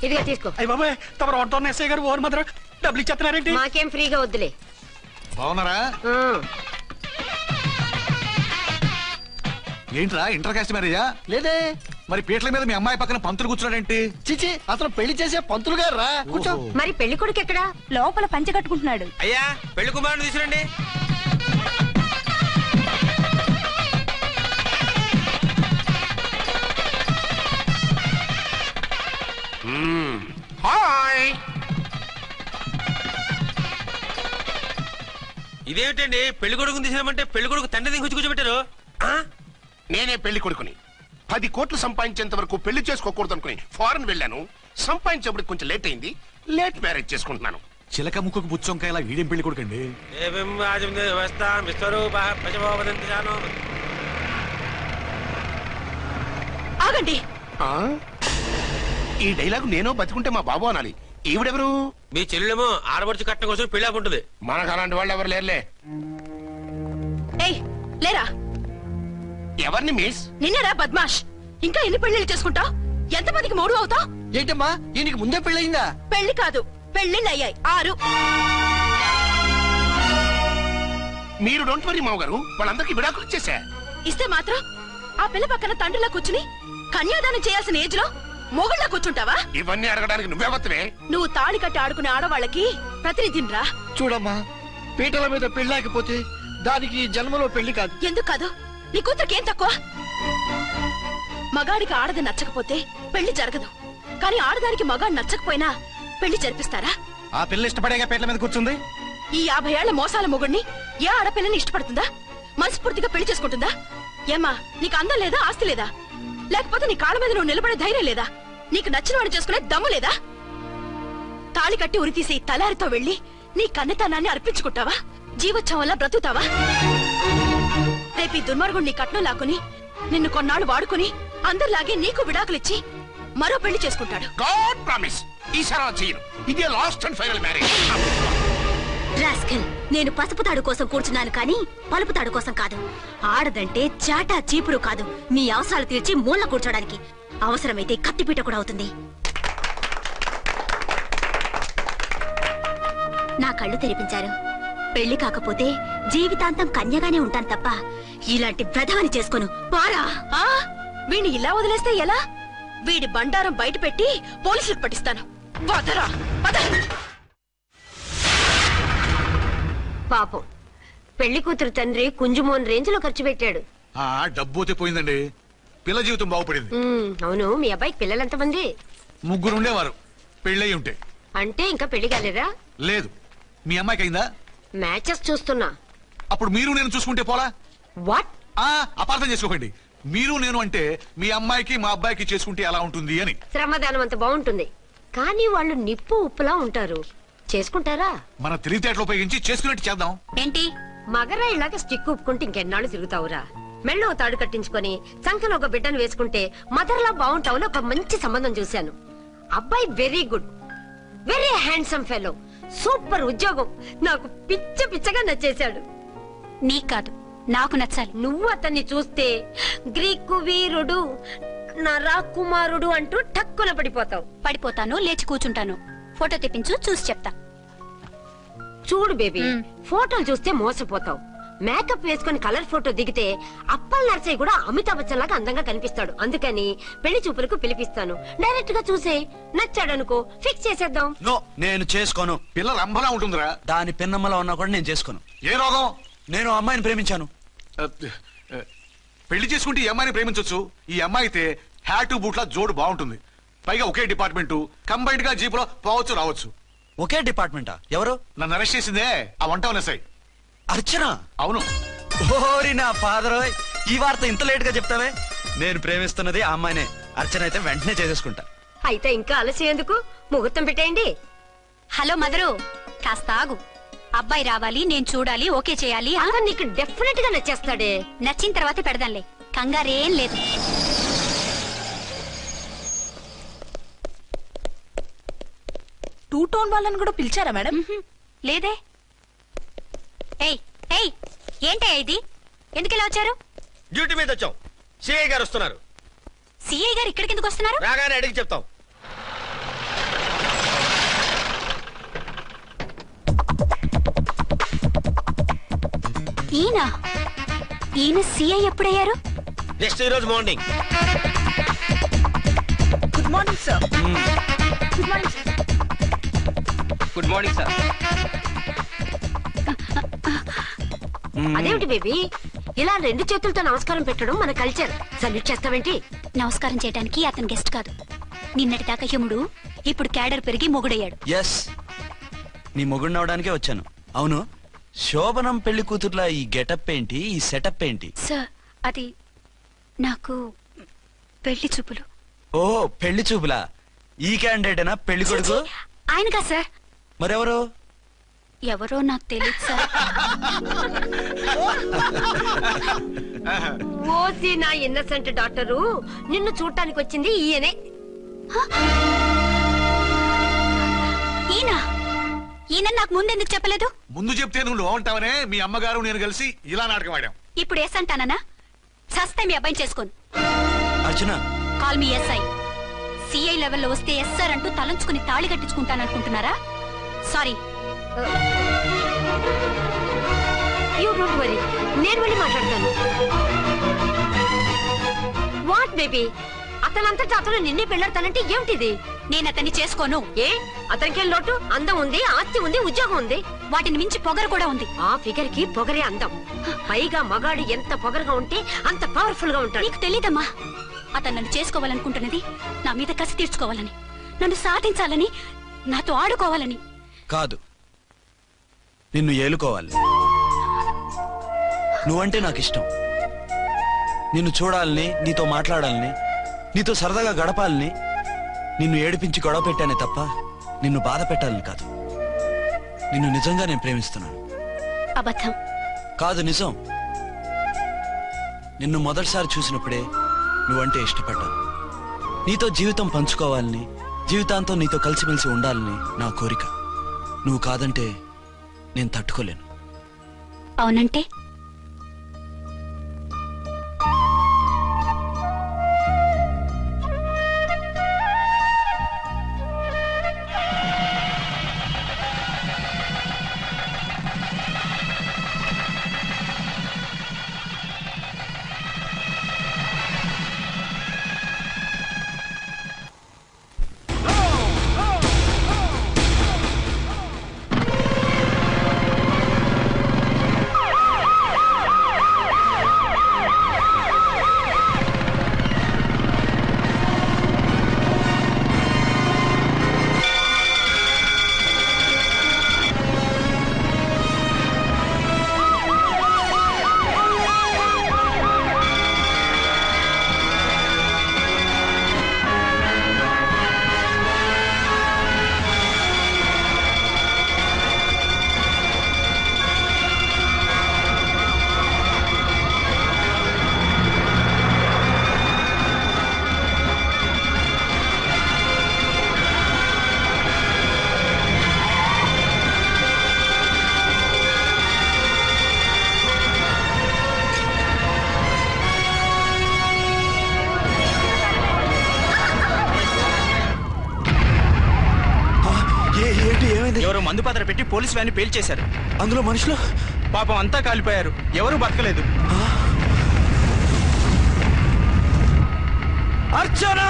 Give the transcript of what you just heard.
ఇదిగా తీసుకో. అయ్య బాబాయ్ తమరు ఆటోన్ ఎస్ఐ గారు ఓవర్ మాత్రం డబ్బులు ఇచ్చేస్తున్నారేంటి? మాకేం ఫ్రీగా వద్దులే. బాగున్నారా? ఏంట్రా ఇంటర్ కాస్ట్ మ్యారేజా? లేదే. మరి పీటల మీద మీ అమ్మాయి పక్కన పంతులు కూర్చున్నాడేంటి? చిచి, అతను పెళ్లి చేసే పంతులు గారు రా. కూర్చో. మరి పెళ్లి కొడుకు ఎక్కడా? లోపల పంచె కట్టుకుంటున్నాడు. అయ్యా పెళ్లి కుమారుని తీసుకురండి. హాయ్. ఇదేమిటండి పెళ్లి కొడుకుని తీసినామంటే పెళ్లి కొడుకు తండ్రి దించి కూర్చోబెట్టారు. నేనే పెళ్లి కొడుకుని. 10 కోట్లు సంపాదించేంత వరకు పెళ్లి చేసుకోకూడదు అనుకుని ఫారెన్ వెళ్ళాను. సంపాదించేప్పుడు కొంచెం లేట్ అయింది. లేట్ మ్యారేజ్ చేసుకుంటున్నాను. చిలక ముక్కుకు బుచ్చొంకాయ ఇలా వీడేం పెళ్లి కొడుకండి? ఆగండి. ఈ డైలాగ్ నేను బతికుంటే మా బాబు అనాలి. ఈవిడెవరు? మీ చెల్లెమో ఆడబడుచు కట్నం కోసం పెళ్లి ఆకుంటుంది. మనకు అలాంటి వాళ్ళు ఎవరు లేరులే. ఏయ్ లేరా. ఎవరిని మిస్? నిన్నరా బద్మాష్. ఇంకా ఎన్ని పెళ్లిళ్ళు చేసుకుంటావు? ఎంతమందికి మూడు అవుతావు? ఏంటమ్మా ఈయనకి ముందే పెళ్ళయిందా? పెళ్లి కాదు, పెళ్లిళ్ళు అయ్యాయి 6. మీరు డోంట్ వరీ మామగారు, వాళ్ళందరికీ విడాకులు ఇచ్చేసా. ఇస్తే మాత్రం ఆ పిల్ల పక్కన తండ్రిలా కూర్చుని కన్యాదానం చేయాల్సిన ఏజ్ లో మొగుళ్ళ కూర్చుంటావా? ఇవన్నీ అడగడానికి నువ్వెవత్తవే? నువ్వు తాళి కట్టి ఆడుకునే ఆడవాళ్ళకి ప్రతినిధిరా. చూడమ్మా, పీటల మీద పెళ్ళాకపోతే దానికి జన్మలో పెళ్లి కాదు. ఎందుకు కాదు? నీ కూతురికి ఏం తక్కువ? మగాడికి ఆడది నచ్చకపోతే పెళ్లి జరగదు. కానీ ఆడదానికి మగాడు నచ్చకపోయినా పెళ్లి జరిపిస్తారా? ఆ పిల్ల ఇష్టపడేగా పీటల మీద కూర్చుంది. ఈ 50 ఏళ్ల మోసాల మొగుడిని ఏ ఆడపిల్లని ఇష్టపడుతుందా? మనస్ఫూర్తిగా పెళ్లి చేసుకుంటుందా? ఏమ్మా, నీకు అందం లేదా, ఆస్తి లేదా? లేకపోతే నీ కాళ్ళ మీద నువ్వు నిలబడే ధైర్యం లేదా? నీకు నచ్చిన వాడిని చేసుకునే దమ్ము లేదా? తాళి కట్టి ఉరితీసి తలారితో వెళ్లి నీ కన్నెతనాన్ని అర్పించుకుంటావా? జీవోత్సవంలా బ్రతుకుతావా? రేపు ఈ దుర్మార్గుడు నీ కట్నం లాక్కుని నిన్ను కొన్నాళ్ళు వాడుకుని అందరిలాగే నీకు విడాకులిచ్చి మరో పెళ్లి చేసుకుంటాడు. గాడ్ ప్రామిస్, ఈసారి చేయను. ఇదే last and final marriage. Rascal, నేను పసుపు తాడు కోసం కూర్చున్నాను కానీ పలుపు తాడు కోసం కాదు. ఆడదంటే చాటా చీపురు కాదు, మీ అవసరాలు తీర్చి మూల కూర్చోడానికి. అవసరమైతే కత్తిపీట కూడా అవుతుంది. నా కళ్ళు తెరిపించారు. పెళ్లి కాకపోతే జీవితాంతం కన్యగానే ఉంటాను తప్ప ఇలాంటి వ్రతమని చేసుకోను. పారా. వీడిని ఇలా వదిలేస్తే ఎలా? వీడి బండారం బయట పెట్టి పోలీసులకు పట్టిస్తాను. వదరా, వద. పాపం, పెళ్లి కూతురు తండ్రి కుంజుమోన్ రేంజ్ లో ఖర్చు పెట్టాడు. డబ్బు పోయిందండి. పిల్ల జీవితం బాగుపడింది. అవును, మీ అబ్బాయికి పిల్లలెంతమంది? 3 ఉండేవారు. పెళ్ళయి ఉంటే. అంటే ఇంకా పెళ్లి కాలేదా? లేదు. మీ అమ్మాయికి అయిందా? మ్యాచెస్ చూస్తున్నా. అప్పుడు మీరు నేను చూసుకుంటే పోలా? వాట్? అపార్థం చేసుకోకండి. మీరు నేను అంటే మీ అమ్మాయికి మా అబ్బాయికి చేసుకుంటే ఎలా ఉంటుంది అని. శ్రమదానం అంత బాగుంటుంది, కానీ వాళ్ళు నిప్పు ఉప్పులా ఉంటారు. చేసుకుంటారా? మన తెలివితేటలు ఉపయోగించి చేసుకున్నట్టు చేద్దాం. ఏంటి మగరా ఇలాగ స్టిక్ ఉప్పుకుంటే ఇంకెన్నాళ్ళు తిరుగుతావురా? మెళ్ళో తాడు కట్టించుకొని సంఖ్యలో ఒక బిడ్డను వేసుకుంటే మదర్లా బాగుంటావుని ఒక మంచి సంబంధం చూశాను. అబ్బాయి very good, very handsome fellow, super ఉద్యోగం. నాకు పిచ్చగా నచ్చేశాడు. నీకు కాదు, నాకు నచ్చాలి. నువ్వు అతన్ని చూస్తే గ్రీకు వీరుడు, నా రాకుమారుడు అంటూ టక్కున పడిపోతావు. పడిపోతాను, లేచి కూర్చుంటాను. ఫోటో తెప్పించు, చూసి చెప్తా. చూడు బేబీ, ఫోటోలు చూస్తే మోసపోతావు. మేకప్ వేసుకుని కలర్ ఫోటో దిగితే అప్పల్ నర్సయ్య కూడా అమితాబ్ బచ్చన్ లాగా అందంగా కనిపిస్తాడు. అందుకని పెళ్లి చూపులకు పిలిపిస్తాను. డైరెక్ట్ గా చూసే నచ్చాడనుకో ఫిక్స్ చేసేద్దాం. నో, నేను చేసుకోను. పిల్ల రంభలా ఉంటుందిరా. దాని పిన్నమ్మలా ఉన్నా కూడా నేను చేసుకోను. ఏ రోగం? నేను అమ్మాయిని ప్రేమించాను. పెళ్లి చేసుకుంటే ఈ అమ్మాయిని ప్రేమించొచ్చు. ఈ అమ్మాయి అయితే హ్యాటు బూట్ల జోడు బాగుంటుంది. పైగా ఒకే డిపార్ట్మెంట్, కంబైన్డ్ గా జీపులో పోవచ్చు రావచ్చు. ఒకే డిపార్ట్మెంటా? ఎవరు? నన్ను అరెస్ట్ చేసిందే ఆ వంట ఎస్ఐ అర్చన. అవును. ఓరి నా ఫాదర్, ఈ వార్త ఇంత లేట్ గా చెప్తావే? నేను ప్రేమిస్తున్నది ఆ అమ్మాయినే. అర్చన అయితే వెంటనే చేసేసుకుంటా. అయితే ఇంకా ఆలస్యం ఎందుకు? ముహూర్తం పెట్టేయండి. హలో మదరు, కాస్త ఆగు. అబ్బాయి రావాలి, నేను చూడాలి, ఓకే చేయాలి. అతను నీకు డెఫినెట్ గా నచ్చేస్తాడే. నచ్చిన తర్వాత పెడదాంలే, కంగారేం లేదు. టూ టోన్ వాళ్ళని కూడా పిలిచారా మేడం? లేదే. ఏయ్ ఏయ్, ఏంటయ్యా ఇది? ఎందుకు ఇలా వచ్చారు? డ్యూటీ మీద వచ్చాం. సిఐ గారు వస్తున్నారు. సిఐ గారు ఇక్కడికి ఎందుకు వస్తున్నారు? రాగానే అడిగి చెప్తాం. ఈయన సిఐ ఎప్పుడయ్యారు? నెక్స్ట్ ఈ రోజు morning. Good morning sir. Good morning sir. Good morning sir. అదేమిటి బేబీ, ఇలా 2 చేతులతో నమస్కారం పెట్టడం మన కల్చర్. సల్యూట్ చేస్తావేంటి? నమస్కారం చేయడానికి అతను గెస్ట్ కాదు. నిన్నటి దాకా యముడు, ఇప్పుడు క్యాడర్ పెరిగి మొగుడయ్యాడు. ఎస్, నీ మొగుడిని అవడానికే వచ్చాను. అవును, శోభనం పెళ్లి కూతుర్లా ఈ గెటప్ ఏంటి, ఈ సెటప్ ఏంటి? సార్, అది నాకు పెళ్లి చూపులు. ఓ, పెళ్లి చూపులా? ఈ క్యాండిడేటేనా పెళ్లి కొడుకు? ఆయనగా సార్. మరెవరు? ఎవరో నాకు తెలియదు సార్. ఓసి నా ఇన్నసెంట్ డాక్టరు, నిన్ను చూడటానికి వచ్చింది ఈయనే. ఈయన నాకు ముందెందుకు చెప్పలేదు? ముందు చెప్తే నువ్వు బాగుంటావనే మీ అమ్మగారు నేను కలిసి ఇలా నాటకం ఆడాం. ఇప్పుడు ఎస్ అంటానా? సస్తే మీ అబ్బాయిని చేసుకోను. అర్చన, కాల్ మీ ఎస్ఐ. సిఐ లెవెల్లో వస్తే ఎస్ సార్ అంటూ తలంచుకుని తాళి కట్టించుకుంటాననుకుంటున్నారా? సారీ. యూ డోంట్ వరీ, నేను వెళ్ళి మాట్లాడతాను. వాట్ బేబీ, అతనంతటా అతను నిన్నే పెళ్ళాడతానంటే ఏమిటిది? నేను అతన్ని చేసుకోను. ఏ, అతనికేం లోటు? అందం ఉంది, ఆస్తి ఉంది, ఉద్యోగం ఉంది. వాటిని మించి పొగరు కూడా ఉంది. ఆ ఫిగర్ కి పొగరే అందం. పైగా మగాడు ఎంత పొగరుగా ఉంటే అంత పవర్ఫుల్ గా ఉంటాడు. నీకు తెలీదమ్మా, అతను నన్ను చేసుకోవాలనుకుంటున్నది నా మీద కసి తీర్చుకోవాలని, నన్ను సాధించాలని, నాతో ఆడుకోవాలని కాదు, నిన్ను ఏలుకోవాలి. నువ్వంటే నాకు ఇష్టం. నిన్ను చూడాలని, నీతో మాట్లాడాలని, నీతో సరదాగా గడపాలని, నిన్ను ఏడిపించి గొడవ పెట్టానే తప్ప నిన్ను బాధ పెట్టాలని కాదు. నిన్ను నిజంగా నేను ప్రేమిస్తున్నాను. అబద్ధం కాదు, నిజం. నిన్ను మొదటిసారి చూసినప్పుడే నువ్వంటే ఇష్టపడ్డాను. నీతో జీవితం పంచుకోవాలని, జీవితాంతం నీతో కలిసిమెలిసి ఉండాలని నా కోరిక. నువ్వు కాదంటే నేను తట్టుకోలేను. అవునంటే ఎవరో మందు పాత్ర పెట్టి పోలీస్ వ్యాన్ పేల్చేశారు. అందులో మనుషులు పాపం అంతా కాలిపోయారు, ఎవరు బతకలేదు. అర్చన!